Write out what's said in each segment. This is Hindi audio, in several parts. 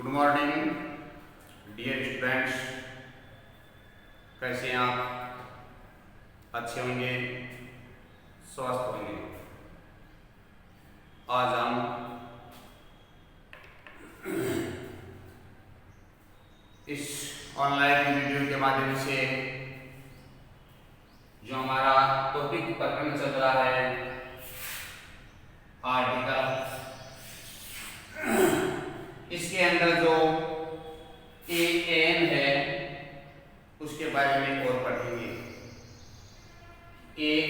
गुड मॉर्निंग डियर स्टूडेंट्स, कैसे हैं आप? अच्छे होंगे, स्वस्थ होंगे। आज हम इस ऑनलाइन वीडियो के माध्यम से जो हमारा टॉपिक पढ़ने चल रहा है आर्टिकल, इसके अंदर जो एन है उसके बारे में और पढ़ेंगे।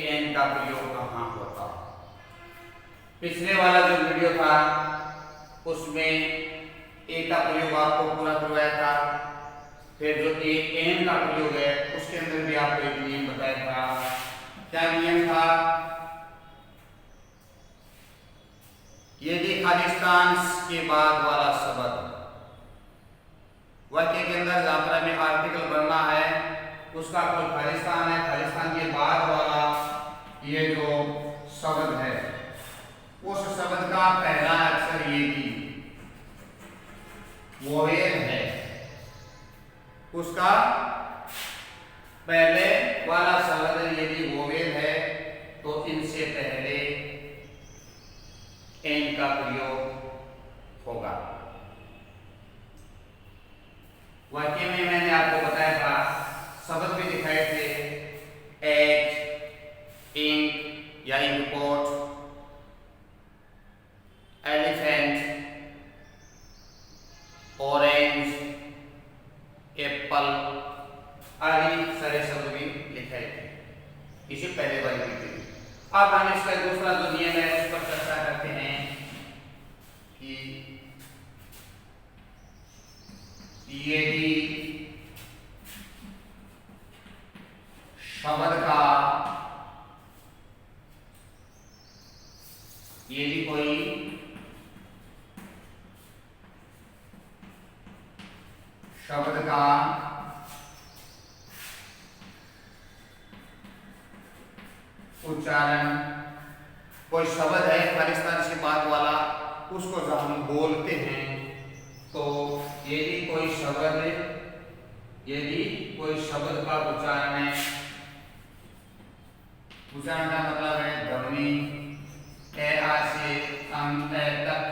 एन का प्रयोग कहाँ होता है? पिछले वाला जो वीडियो था उसमें ए का प्रयोग आपको पूरा करवाया था। फिर जो एन का प्रयोग है उसके अंदर भी आपको एक नियम बताया था। क्या नियम था? यदि खालिस्तान के बाद वाला शब्द वाक्य के अंदर जहां पर हमें आर्टिकल बनना है उसका कोई खालिस्तान है, खालिस्तान के बाद वाला ये जो शब्द है उस शब्द का पहला अक्षर यदि वोवेल है, उसका पहले वाला शब्द यदि वोवेल है तो इनसे पहले एन का प्रयोग होगा। वाक्य में मैंने आपको बताया था, शब्द भी दिखाए थे, एग, इंक या इंकपॉट, एलिफेंट, ऑरेंज, एप्पल आदि सारे शब्द भी लिखाए थे इसे पहले वाले में। अब हम इसका दूसरा जो नियम है उस पर चर्चा करते हैं कि यदि शब्द का यदि कोई शब्द का उच्चारण, कोई शब्द है खालिस्तान से बाद वाला, उसको जब हम बोलते हैं तो यदि कोई शब्द का उच्चारण है, उच्चारण का मतलब है ध्वनि ए आ से अंत तक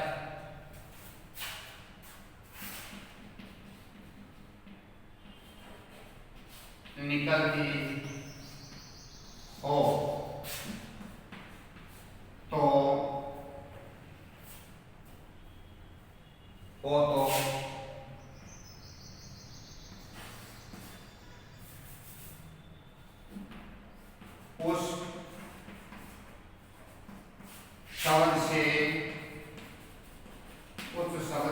निकलती हो तो उस शब्द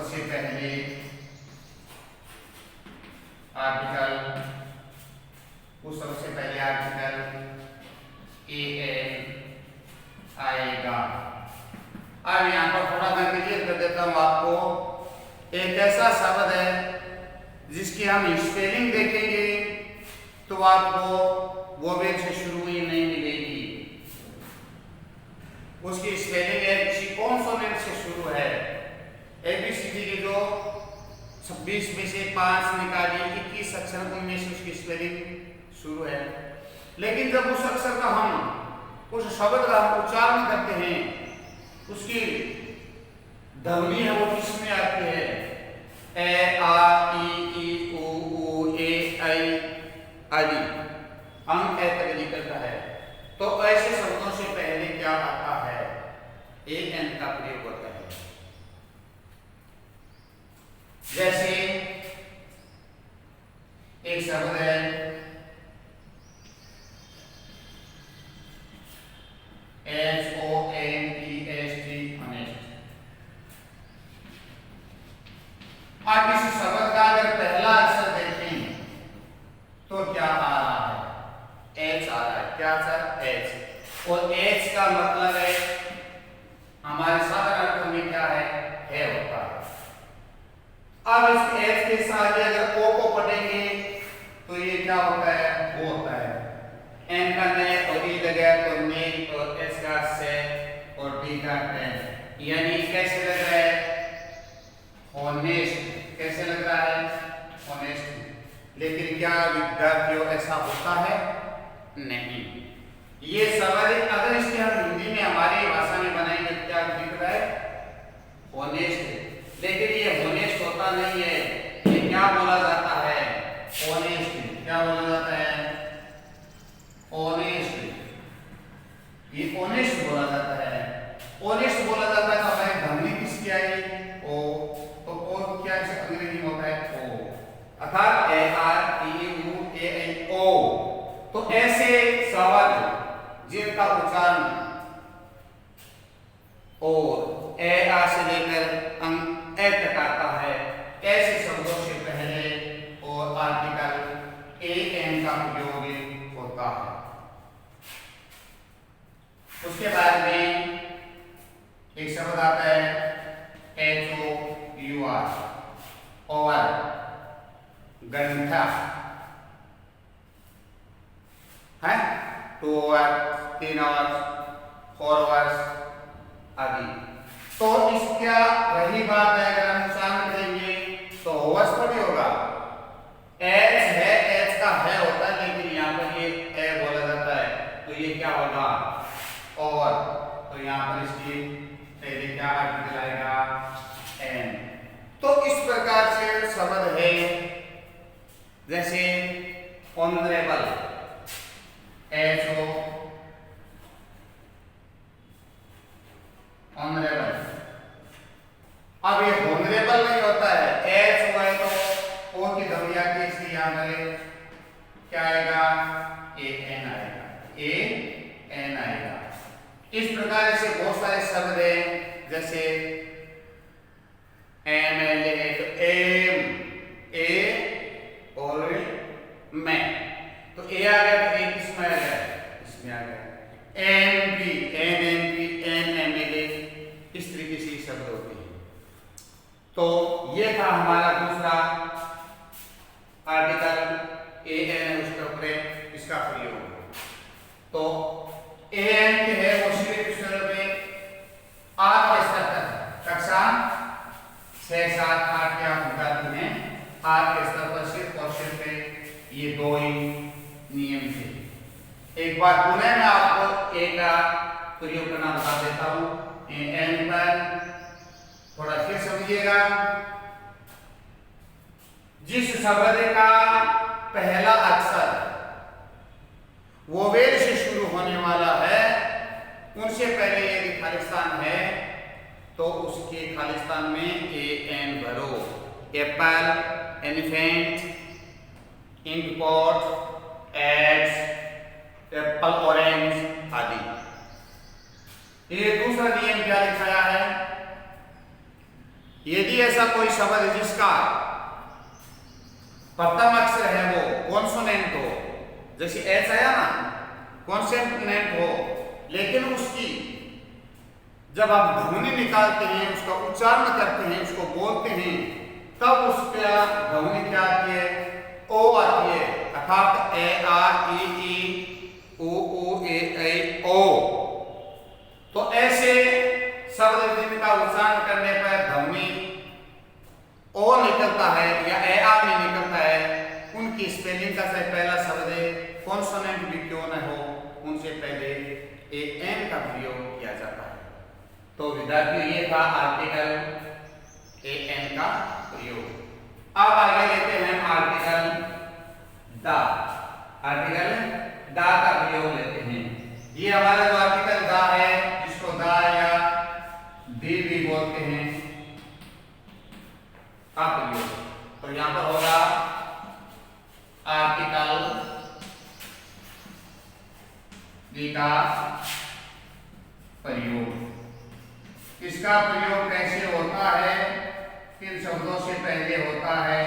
से पहले आर्टिकल, उस शब्द से पहले आर्टिकल एन आएगा। अब यहाँ पर थोड़ा मैं क्लियर कर देता हूँ आपको। एक ऐसा शब्द है जिसकी हम स्पेलिंग देखेंगे तो आपको वोवेल से शुरू ही नहीं मिलेगी। उसकी स्पेलिंग है, कॉन्सोनेंट से शुरू है। एबीसीडी के जो 26 में से 5 निकालिए, 21 अक्षर उनमें से उसकी स्पेलिंग शुरू है। लेकिन जब उस अक्षर का उस शब्द का हम उच्चारण करते हैं, उसकी ध्वनि है वो किसमें आती है? ए आ ई उ ए आई आदि अंक ए तक निकलता है। तो ऐसे शब्दों से पहले क्या आता है? ए एन का प्रयोग होता है। जैसे एक शब्द है HONEST, ऑनेस्ट। आप इस शब्द का अगर पहला अक्षर देखें तो क्या आ रहा है? एच आ रहा है। क्या अक्षर? एच। और एच का मतलब है हमारे साधारण अर्थ में क्या है होता है। अब इस एच के साथ अगर ओ को पढ़ेंगे तो ये क्या होता है? वो होता है। एन का ने और ई लगा तो ने, और एस का से और डी का टेन, यानी कैसे लग रहा है? ऑनेस्ट। कैसे लग रहा है? ऑनेस्ट। लेकिन क्या विद्यार्थियों ऐसा होता है? नहीं। ये शब्द अगर इसके हम हिंदी में हमारी भाषा में बनाएंगे क्या दिख रहा है? ऑनेस्ट। लेकिन ये ऑनेस्ट होता नहीं है। ये क्या बोला जाता है? ऑनेस्ट। क्या बोला जाता है? ऑनेस्ट। ये ऑनेस्ट बोला जाता है। ऑनेस्ट बोला जाता है तो हमारी ध्वनि किसकी आई? ओ। तो ओ क्या अंग्रेजी में होता है? ओ। अर्थात A R E U A आई ओ। तो ऐसे शब्द जिनका उच्चारण और ए आ से लेकर अंग ए तक आता है, ऐसे शब्दों से पहले और आर्टिकल ए एन का प्रयोग होता है। उसके बाद में एक शब्द आता है H O U R, over, गंठा है, 2 आवर्स, 3 आवर्स, 4 आवर्स आदि। तो इसका वही बात है, अगर हम उच्चारण करेंगे तो ओवर्स थोड़ी होगा। एच है, एच का है होता है, लेकिन यहाँ पर ये ए बोला जाता है तो ये क्या होगा? ओवर। तो यहाँ पर इसकी पहले क्या आर्टिकल आएगा? एन। तो इस प्रकार से शब्द है जैसे ऑनरेबल, एच ओ, ऑनरेबल। अब ये ऑनरेबल नहीं होता है, एच ओ है तो ओ की ध्वनि आती है, इसलिए यहां पर क्या आएगा? ए एन आएगा, ए एन आएगा। इस प्रकार से बहुत सारे शब्द हैं, जैसे एम एल ए तो एम, ए और मैं, तो ए आ गया तो ए किसमें आ गया? इसमें आ गया। M P, N M P, N M L A, इस तरीके से शब्द होते हैं। तो ये था हमारा दूसरा आर्टिकल ए एन, उसके ऊपर इसका प्रयोग। तो ए एन के है वो सिर्फ स्वरूप में आठ के स्तर तक, कक्षा 6, 7, 8 के आप विद्यार्थी हैं, 8 के स्तर पर सिर्फ और सिर्फ ये दो ही नियम थे। एक बार पुनः मैं आपको एक प्रयोग करना बता देता हूं। एन पर थोड़ा फिर समझिएगा। जिस शब्द का पहला अक्षर वोवेल से शुरू होने वाला है, उनसे पहले यदि खालिस्तान है तो उसके खालिस्तान में ए एन भरो। Apple, elephant, inkpot, eggs, Apple, orange आदि। ये दूसरा नियम क्या लिखाया है? यदि ऐसा कोई शब्द है जिसका प्रथम अक्षर है वो कॉन्सोनेंट हो, जैसे एच आया ना, कॉन्सोनेंट हो, लेकिन उसकी जब आप ध्वनि निकालते हैं, उसका उच्चारण करते हैं, उसको बोलते हैं, तब उसका ध्वनि क्या आती है? ओ आती है। अर्थात ए आर ई ओ ओ ए ऐ ओ। तो ऐसे शब्द जिनका उच्चारण करने पर ध्वनि ओ निकलता है या ए आर नहीं निकलता है, उनकी स्पेलिंग का से पहला शब्द कॉन्सोनेंट भी क्यों न हो, उनसे पहले ए एन का प्रयोग किया जाता है। तो विद्यार्थियों ये था आर्टिकल ए एन का प्रयोग। अब आगे लेते हैं आर्टिकल दा। आर्टिकल दा का प्रयोग लेते हैं। ये हमारा जो आर्टिकल दा है, जिसको दा या दी भी बोलते हैं, का प्रयोग। तो यहां पर होगा आर्टिकल दी का प्रयोग। इसका प्रयोग कैसे होता है, किन शब्दों से पहले होता है,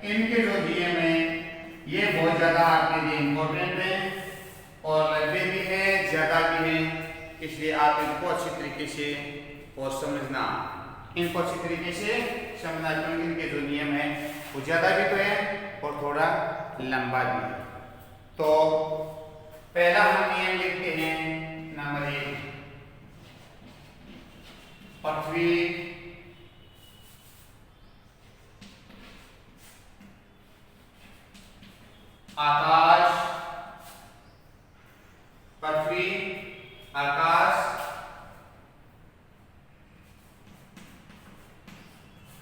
इनके जो नियम है ये बहुत ज्यादा आपके लिए इंपॉर्टेंट है और लंबे भी है, ज्यादा भी है, इसलिए आप इनको अच्छी तरीके से और समझना, इनको अच्छी तरीके से समझना, क्योंकि इनके जो नियम है वो ज्यादा भी तो है और थोड़ा लंबा भी है। तो पहला हम नियम लिखते हैं नंबर 1, पृथ्वी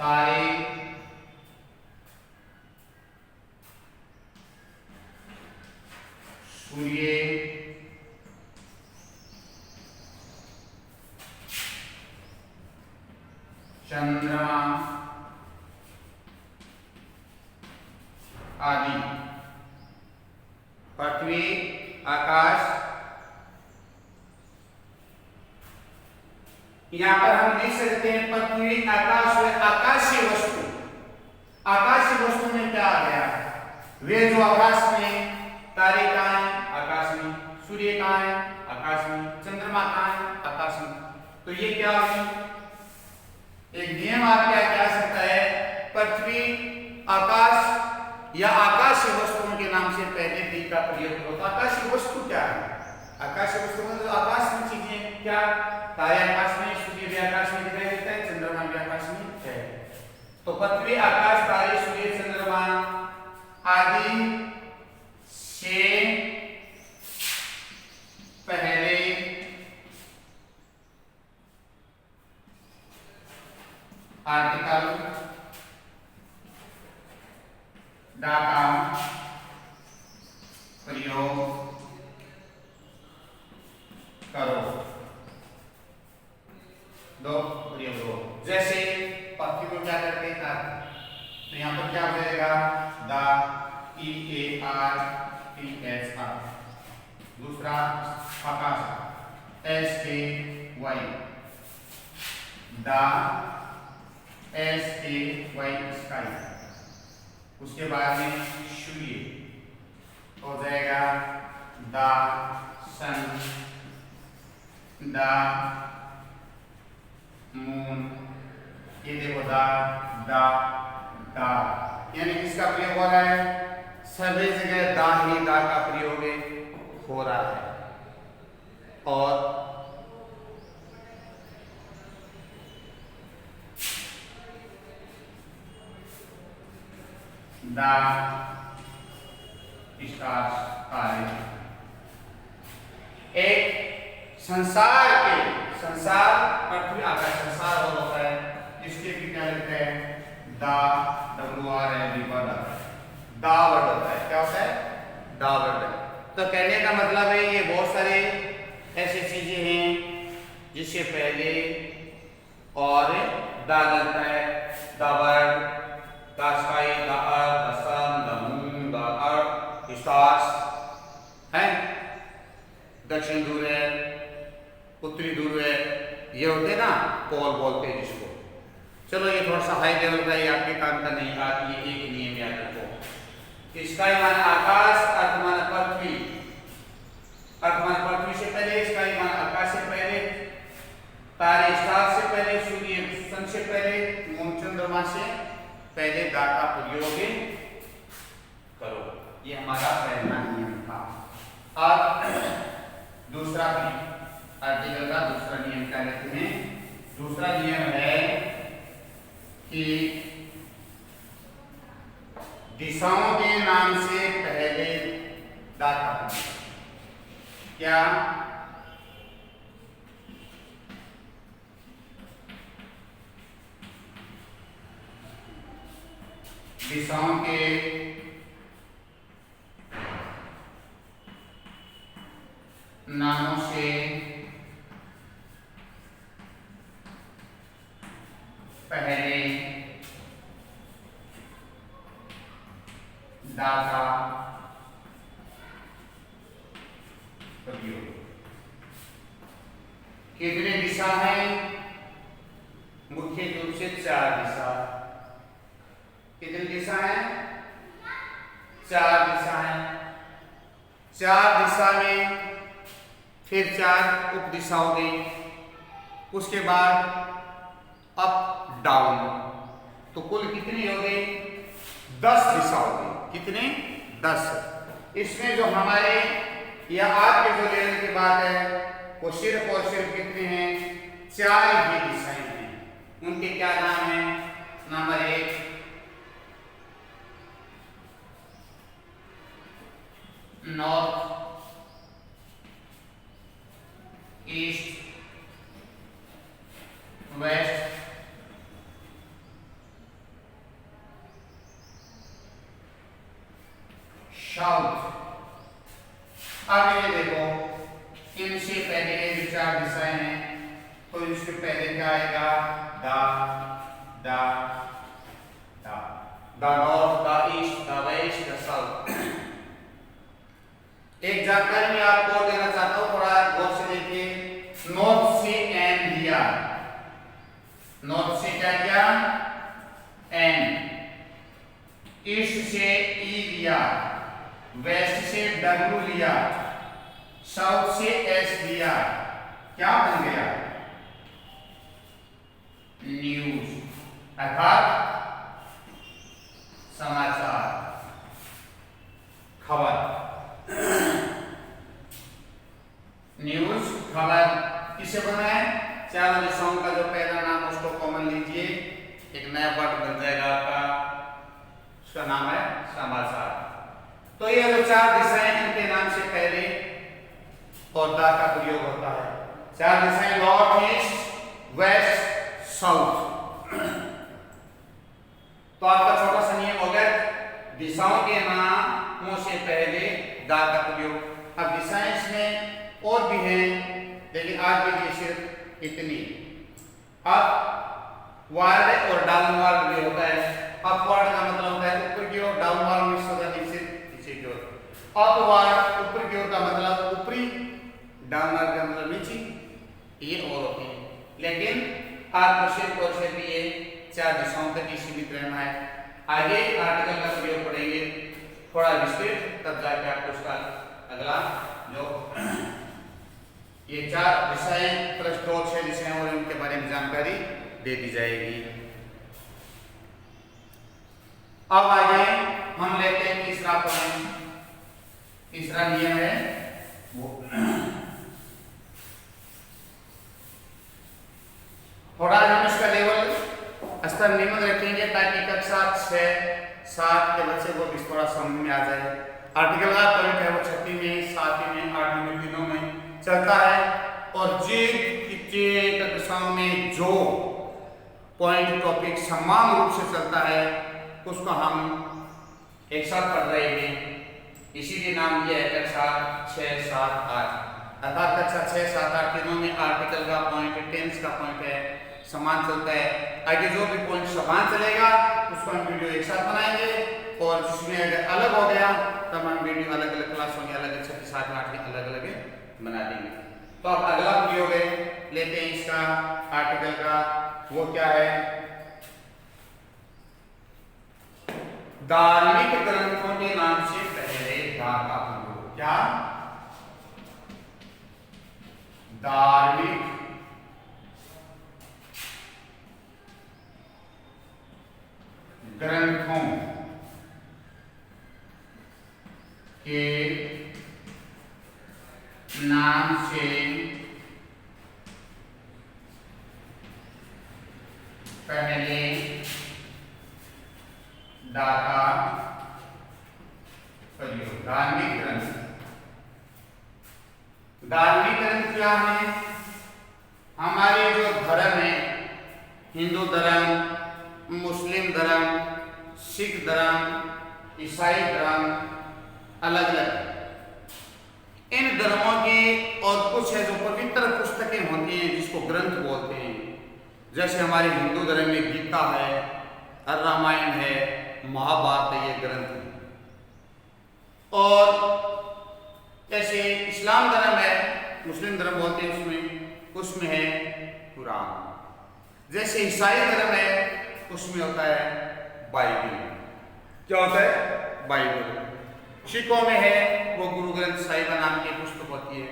तारे, सूर्य, चंद्रमा आदि। पृथ्वी, आकाश, यहां पर हम लिख सकते हैं पृथ्वी, आकाश और आकाशीय वस्तु। आकाशीय वस्तु में क्या आ गया? वे जो आकाश में, तारे कहाँ हैं? आकाश में। सूर्य कहाँ है? आकाश में। चंद्रमा कहाँ है? आकाश में। तो ये क्या होगी? एक नियम आपके यहाँ क्या सकता है? पृथ्वी, आकाश या आकाशीय वस्तुओं के नाम से पहले दी का प्रयोग करो। तो आकाशीय वस्तु क्या है? आकाशीय वस्तु मतलब आकाश में चीजें क्या? तारे आकाश में, सूर्य भी आकाश में दिखाई देता है, चंद्रमा भी आकाश में है। तो पृथ्वी, आकाश, तारे, सूर्य, चंद्रमा आदि से पहले आर्टिकल दा का प्रयोग करो। दो प्रयोग करो। जैसे पृथ्वी को क्या करते हैं? तो यहां पर क्या हो जाएगा? The, EARTHR। दूसरा आकाश, SKY, द, SKY स्काई। उसके बाद में सूर्य हो जाएगा द सन, द मून। ये देखो द, यानी किसका प्रयोग हो रहा है? सभी जगह दा ही दा का प्रयोग हो रहा है। और द स्टार्स, तारे। एक संसार पृथ्वी, आकाश, संसार और होता है, इसके भी क्या लिखते हैं? WRLD वर्ड आता है। दा वर्ड होता है। क्या होता है? दा वर्ड। तो कहने का मतलब है ये बहुत सारे ऐसी चीजें हैं जिससे पहले और दा लगता है। The word, the sky, the earth, the sun, the moon, the earth, stars हैं। दक्षिण ध्रुव है, उत्तरी ध्रुव है, ये होते हैं ना, पोल बोलते हैं जिसको। चलो ये थोड़ा सा हाई लेवल का, ये आपके काम का नहीं। आप ये एक नियम याद रखो। स्काई माना आकाश, अर्थ माना पृथ्वी। अर्थ माना पृथ्वी से पहले, स्काई माना आकाश से पहले, तारे स्टार से पहले, सूर्य सन से पहले, मून चंद्रमा से पहले दा का प्रयोग करो। ये हमारा पहला नियम था। अब दूसरा भी आर्टिकल का दूसरा नियम क्या कहते हैं? दूसरा नियम है कि दिशाओं के नाम से पहले दा का प्रयोग। क्या? दिशाओं के नामों से पहले दा का प्रयोग। कितने दिशा है? मुख्य रूप से 4 दिशा। कितनी दिशा है? 4 दिशा है। 4 दिशा में फिर 4 उप दिशा हो गई। उसके बाद अप डाउन, तो कुल कितनी हो गई? 10 दिशा हो गई। कितने? 10। इसमें जो हमारे या आपके जो लेवल की बात है वो सिर्फ और सिर्फ कितने हैं? 4 ही दिशाएं हैं। उनके क्या नाम है? Number 1 north, east, west, south. अब ये देखो, इनसे पहले ये जो चार दिशाएं हैं, तो इसके पहले क्या आएगा? The the the the north, the east, the west, the south. एक जानकारी मैं आपको देना चाहता हूं, थोड़ा गौर से देखिए। नॉर्थ से एन दिया, नॉर्थ से क्या किया? एन। ईस्ट से ई लिया, वेस्ट से डब्ल्यू लिया, साउथ से एस लिया। क्या बन गया? न्यूज, अर्थात समाचार, खबर। न्यूज, खबर किसे बना है? चारों दिशाओं का जो पहला नाम उसको कॉमन लीजिए, एक नया वर्ड बन जाएगा आपका, उसका नाम है समाचार। तो ये जो चार दिशाएं, इनके नाम से पहले और दा का प्रयोग होता है। चार दिशाएं नॉर्थ, ईस्ट, वेस्ट, साउथ। तो आपका छोटा सा नियम हो गया, दिशाओं के नामों से पहले दा का प्रयोग। अब दिशाएं इसमें और भी हैं, लेकिन आज के लिए सिर्फ इतनी। अब वार्ड और डाउनवार्ड भी होता है। अपवार्ड का मतलब होता है ऊपर की ओर, डाउनवार्ड नीचे की ओर। अपवार्ड ऊपर की ओर का मतलब ऊपरी, डाउनवार्ड का मतलब नीचे, ये और होते हैं। लेकिन आपको सिर्फ और सिर्फ ये चार दिशाओं तक ही सीमित रहना है। आगे आर्टिकल का प्रयोग पढ़ेंगे थोड़ा विस्तृत, तब जाके आपको उसका अगला जो ये चार दिशाएं प्लस 6 दिशाएं और उनके बारे में जानकारी दे दी जाएगी। अब आगे हम लेते हैं तीसरा पॉइंट। तीसरा नियम है वो थोड़ा हम इसका लेवल स्तर निम्न रखेंगे ताकि कक्षा 6-7 के बच्चे को भी थोड़ा समझ में आ जाए। आर्टिकल का पॉइंट है वो 6वीं में, 7वीं में, 8वीं में, तीनों में चलता है। और जे कक्षाओं में जो पॉइंट टॉपिक समान रूप से चलता है उसको हम एक साथ पढ़ रहे हैं, इसीलिए नाम दिया है कक्षा 6-7-8। अर्थात कक्षा 6-7-8 तीनों में आर्टिकल का पॉइंट, टेंस का पॉइंट है, समान चलता है। आगे जो भी पॉइंट समान चलेगा उसको हम वीडियो एक साथ बनाएंगे, और जिसमें अगर अलग हो गया तब हम वीडियो अलग अलग क्लासों के अलग 6-7-8 के अलग अलग बना देंगे। तो अब अगला प्रयोग है लेते हैं इसका आर्टिकल का, वो क्या है? धार्मिक ग्रंथों के नाम से पहले दा का प्रयोग। क्या? धार्मिक ग्रंथों के नाम से पहले दा का प्रयोग। धार्मिक ग्रंथ, धार्मिक ग्रंथ क्या है? हमारे जो धर्म है, हिंदू धर्म, मुस्लिम धर्म, सिख धर्म, ईसाई धर्म, अलग अलग इन धर्मों की और कुछ है जो पवित्र पुस्तकें होती हैं जिसको ग्रंथ बोलते हैं। जैसे हमारे हिंदू धर्म में गीता है, रामायण है, महाभारत है, ये ग्रंथ है। और जैसे इस्लाम धर्म है, मुस्लिम धर्म बोलते हैं, उसमें है कुरान। जैसे ईसाई धर्म है उसमें होता है बाइबल। क्या होता है? बाइबल। सिखों में है वो गुरु ग्रंथ साहिब नाम की पुस्तक होती है।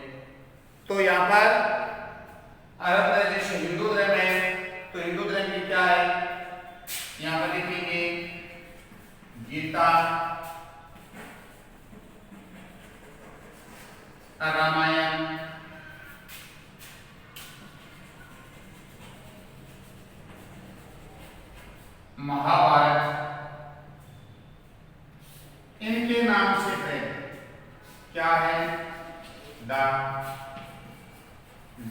तो यहाँ पर अरब जैसे हिंदू धर्म है, तो हिंदू धर्म की क्या है? यहाँ पर लिखेंगे गीता, रामायण, महाभारत, इनके नाम से पहले क्या है? दा,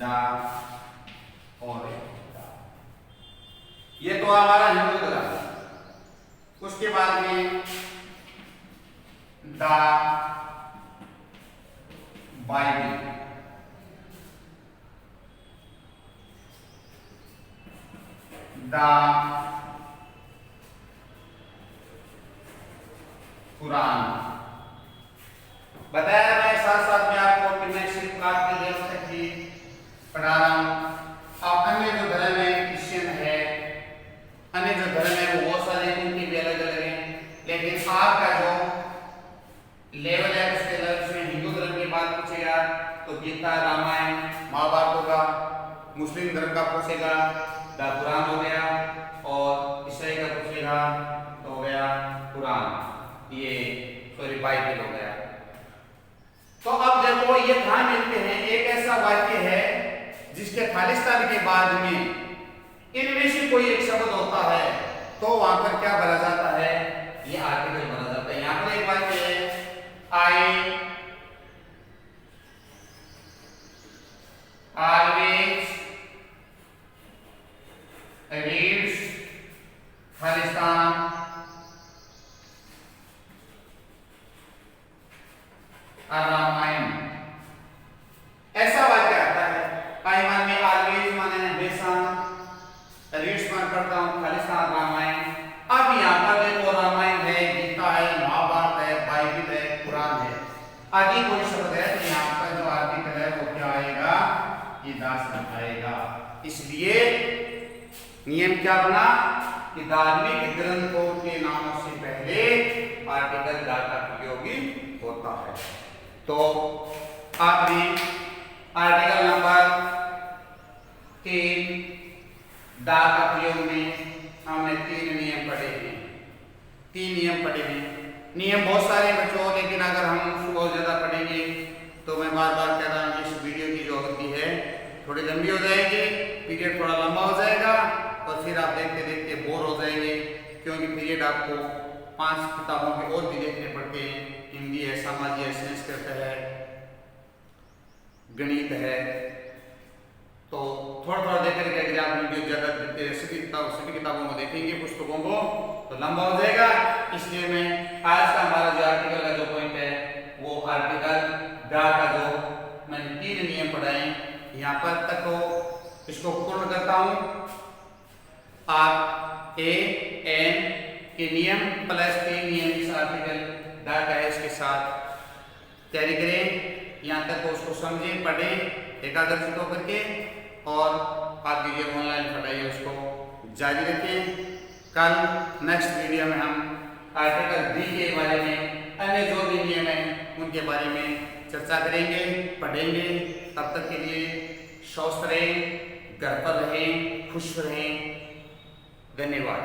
दा और दा। ये तो हमारा हिंदू धर्म। उसके बाद में द बाइबल, द कुरान। बताया मैं साथ साथ में आपको कि मैं सिर्फ क्लास की जरूरत तक ही पढ़ा रहा हूँ। अब अन्य जो धर्म है, क्रिश्चियन है, अन्य जो धर्म है वो बहुत सारे, उनकी भी अलग अलग है, लेकिन आपका जो लेवल है उसके लेवल में हिंदू धर्म की बात पूछेगा तो गीता, रामायण, महाभारत होगा। मुस्लिम धर्म का पूछेगा द कुरान हो गया, और ईसाई का पूछेगा तो हो गया कुरान, ये सॉरी बाइबल हो गया। तो अब देखो ये कहां मिलते हैं। एक ऐसा वाक्य है जिसके खालिस्तान के बाद में इनमें से कोई एक शब्द होता है तो वहां पर क्या भरा जाता है, ये आर्टिकल भरा जाता है। यहां पर एक वाक्य है I always reads Khalistan Ramayana, ऐसा वाक्य आता है। आई माने ऑलवेज माने हमेशा, रीड्स मान पढ़ता हूं खालिस्तान रामायण। अब यहाँ पर देखो रामायण है, गीता है, महाभारत है, बाइबल है, कुरान है, आगे कोई शब्द है तो यहाँ पर जो आर्टिकल है वो क्या आएगा, ये दास आएगा। इसलिए नियम क्या बना कि धार्मिक ग्रंथों के नामों से पहले आर्टिकल दा का उपयोगी होता है। तो आपने आर्टिकल नंबर 3 दा का प्रयोग में हमने 3 नियम पढ़े हैं। 3 नियम पढ़े हैं। नियम बहुत सारे बच्चों, लेकिन अगर हम बहुत ज्यादा पढ़ेंगे तो मैं बार बार कह रहा हूँ इस वीडियो की जो अवधि है थोड़ी लंबी हो जाएगी, पीरियड थोड़ा लंबा हो जाएगा और फिर आप देखते देखते बोर हो जाएंगे, क्योंकि पीरियड आपको 5 किताबों के और भी देखने पड़ते हैं। हिंदी है, समाज है, संस्कृत है, गणित है, तो थोड़ा थोड़ा देख करके अगर आप वीडियो ज्यादा देखते सभी किताबों को देखेंगे, पुस्तकों को, तो लंबा हो जाएगा। इसलिए मैं आज का हमारा जो आर्टिकल का जो पॉइंट है वो आर्टिकल दा का जो मैंने 3 नियम पढ़ाए यहाँ पर तक को इसको पूर्ण करता हूँ। आप ए एन के नियम प्लस 3 नियम इस आर्टिकल दा का है इसके साथ तैयारी करें। यहाँ तक को उसको समझें, पढ़ें एकाग्रचित होकर के, और आपकी जो ऑनलाइन पढ़ाई है उसको जारी रखें। कल नेक्स्ट वीडियो में हम आर्टिकल डी के बारे में, अन्य जो भी नियम हैं उनके बारे में चर्चा करेंगे, पढ़ेंगे। तब तक के लिए स्वस्थ रहें, घर पर रहें, खुश रहें। धन्यवाद।